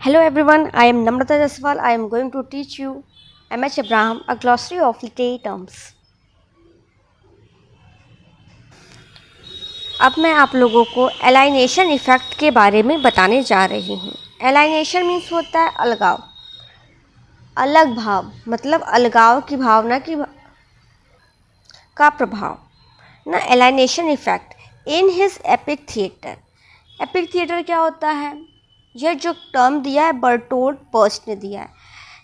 Hello everyone, I am Namrata Jaswal. I am going to teach you M.H. Abraham, a glossary of literary terms. अब मैं आप लोगों को एलाइनेशन effect के बारे में बताने जा रही हूँ। एलाइनेशन मीन्स होता है अलगाव, अलग भाव, मतलब अलगाव की भावना का प्रभाव ना। Alienation effect in his epic theatre. Epic theatre क्या होता है? यह जो टर्म दिया है बर्टोल्ट बर्स्ट ने दिया है।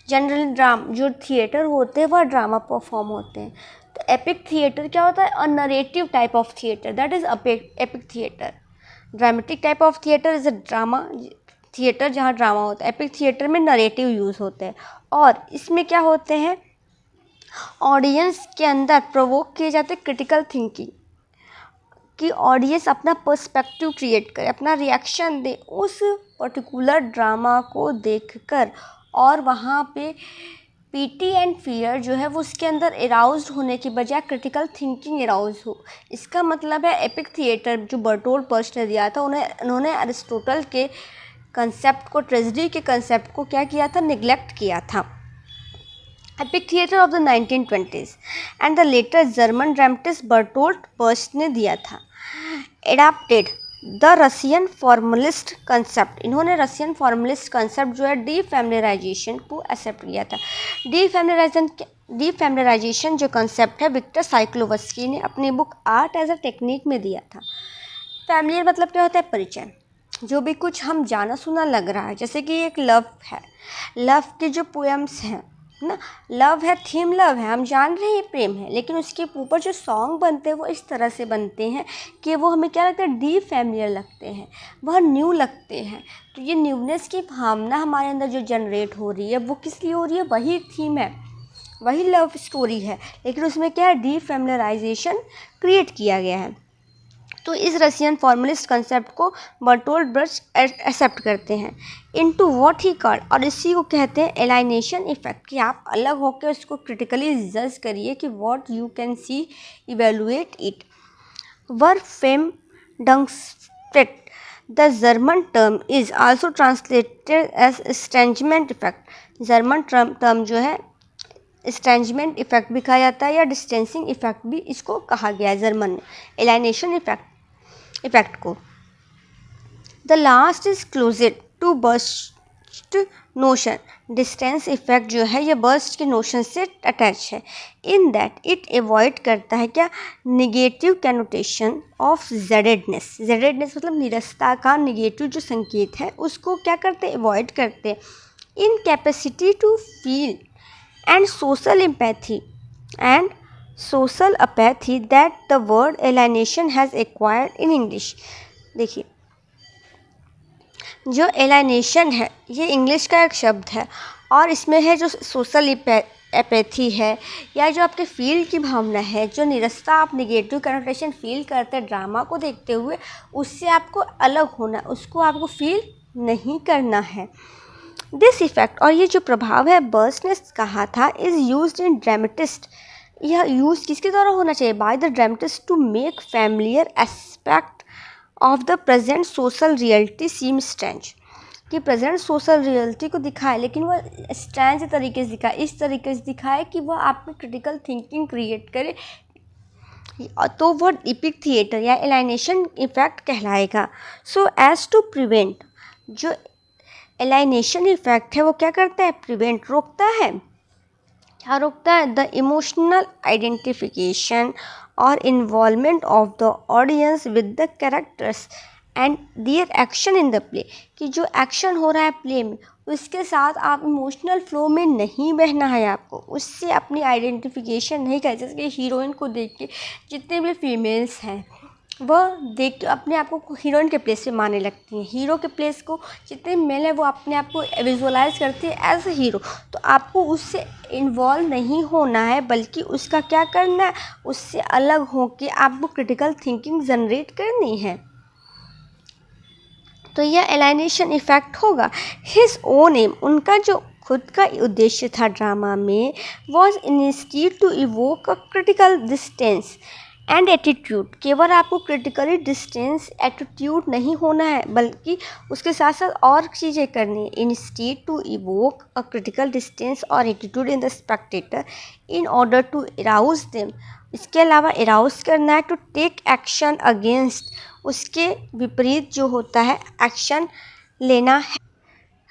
जनरल ड्रामा जो थिएटर होते हैं वह ड्रामा परफॉर्म होते हैं। तो एपिक थिएटर क्या होता है? अ narrative type of theatre, that is epic theatre. Dramatic type of theatre is a drama theatre जहाँ ड्रामा होता है। एपिक थिएटर में नरेटिव यूज़ होते हैं और इसमें क्या होते हैं, ऑडियंस के अंदर प्रोवोक किए जाते क्रिटिकल थिंकिंग कि ऑडियंस अपना पर्सपेक्टिव क्रिएट करे, अपना रिएक्शन दे उस पर्टिकुलर ड्रामा को देखकर, और वहाँ पे पीटी एंड फियर जो है वो उसके अंदर एराउज्ड होने की बजाय क्रिटिकल थिंकिंग एराउज हो। इसका मतलब है एपिक थिएटर जो बर्टोल्ट बर्स्ट ने दिया था, उन्होंने अरिस्टोटल के कंसेप्ट को, ट्रेजेडी के कंसेप्ट को क्या किया था? निगलेक्ट किया था। Epic theatre of the 1920s and the latter German dramatist Bertolt Brecht ने दिया था। Adapted the Russian formalist concept. इन्होंने रसियन फॉर्मलिस्ट कंसेप्ट जो है डीफैमिलियराइजेशन को एक्सेप्ट किया था। डीफैमिलियराइजेशन जो कंसेप्ट है विक्टर साइक्लोवस्की ने अपनी book art as a technique में दिया था। फैमिलियर मतलब क्या होता है? परिचय। जो भी कुछ हम जाना सुना लग रहा है, जैसे कि एक लव है, लव के जो पोएम्स हैं ना, लव है, थीम लव है, हम जान रहे हैं प्रेम है, लेकिन उसके ऊपर जो सॉन्ग बनते हैं वो इस तरह से बनते हैं कि वो हमें क्या लगता है? डीप फैमिलियर लगते हैं, वह न्यू लगते हैं। तो ये न्यूनेस की भावना हमारे अंदर जो जनरेट हो रही है वो किस लिए हो रही है? वही थीम है, वही लव स्टोरी है, लेकिन उसमें क्या है? डीप फैमिलियराइजेशन क्रिएट किया गया है। तो इस रसियन फॉर्मलिस्ट कंसेप्ट को बर्टोल्ट बर्स्ट एक्सेप्ट करते हैं इनटू व्हाट ही कॉल्ड, और इसी को कहते हैं एलाइनेशन इफेक्ट, कि आप अलग होकर उसको क्रिटिकली जज करिए कि what you can see, evaluate it. वर फेम डंगस्टेट the German term is also translated as estrangement effect. German term जो है स्ट्रेंजमेंट इफेक्ट भी कहा जाता है या डिस्टेंसिंग इफेक्ट भी इसको कहा गया है जर्मन में, एलाइनेशन इफेक्ट को। The last is closed to Brecht notion. Distance effect जो है ये बर्स्ट के नोशन से अटैच है, इन दैट इट अवॉइड करता है क्या? Negative कैनोटेशन of जेडेडनेस। जेडेडनेस मतलब निरस्ता का निगेटिव जो संकेत है उसको क्या करते? अवॉइड करते। Incapacity to feel and social apathy that the word alienation has acquired in English। देखिए, जो एलाइनेशन है ये इंग्लिश का एक शब्द है और इसमें है जो सोशल एपैथी है या जो आपके फील की भावना है, जो निरस्ता आप निगेटिव कनोटेशन फील करते हैं ड्रामा को देखते हुए, उससे आपको अलग होना, उसको आपको फील नहीं करना है। दिस इफेक्ट, और ये जो प्रभाव है बर्स्ट ने कहा था, इज़ यूज्ड इन ड्रामेटिस्ट। यह यूज़ किसके द्वारा होना चाहिए? By the dramatist to make familiar aspect of the present social reality seem strange. कि प्रेजेंट सोशल रियलिटी को दिखाए लेकिन वह स्ट्रेंज तरीके से दिखाए, इस तरीके से दिखाए कि वह आप में क्रिटिकल थिंकिंग क्रिएट करे, तो वह एपिक थिएटर या एलाइनेशन इफेक्ट कहलाएगा। सो एज टू प्रिवेंट, जो एलाइनेशन इफेक्ट है वो क्या करता है? प्रिवेंट, रोकता है। क्या रोकता है? द इमोशनल आइडेंटिफिकेशन और involvement of the audience with the characters and their action in the play. कि जो एक्शन हो रहा है प्ले में उसके साथ आप इमोशनल फ्लो में नहीं बहना है आपको, उससे अपनी आइडेंटिफिकेशन नहीं कर। जैसे कि हीरोइन को देख के जितने भी फीमेल्स हैं वह देख के अपने आप को हीरोइन के प्लेस पे मानने लगती हैं, हीरो के प्लेस को जितने मेल हैं वो अपने आप को विजुअलाइज करती है एज ए हीरो। तो आपको उससे इन्वॉल्व नहीं होना है, बल्कि उसका क्या करना है? उससे अलग होके आपको क्रिटिकल थिंकिंग जनरेट करनी है। तो यह एलाइनेशन इफेक्ट होगा। हिज ओन एम, उनका जो खुद का उद्देश्य था ड्रामा में, was instead to evoke a critical distance and attitude, केवल आपको क्रिटिकली डिस्टेंस एटीट्यूड नहीं होना है बल्कि उसके साथ साथ और चीज़ें करनी है। Instead to evoke a critical distance और attitude in the spectator in order to arouse them, इसके अलावा अराउज करना है टू टेक एक्शन अगेंस्ट, उसके विपरीत जो होता है एक्शन लेना है,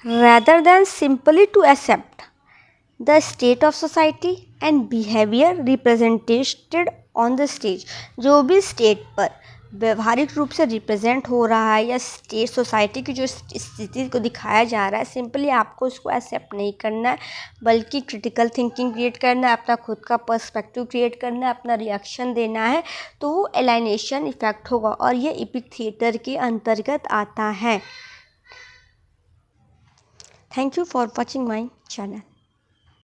rather than simply to accept the state of society and behavior represented on the stage। जो भी स्टेट पर व्यवहारिक रूप से रिप्रेजेंट हो रहा है या स्टेट सोसाइटी की जो स्थिति को दिखाया जा रहा है, सिंपली आपको उसको एक्सेप्ट नहीं करना है बल्कि क्रिटिकल थिंकिंग क्रिएट करना है, अपना खुद का पर्सपेक्टिव क्रिएट करना है, अपना रिएक्शन देना है, तो वो एलाइनेशन इफेक्ट होगा और ये एपिक थिएटर के अंतर्गत आता है। Thank you for watching my channel.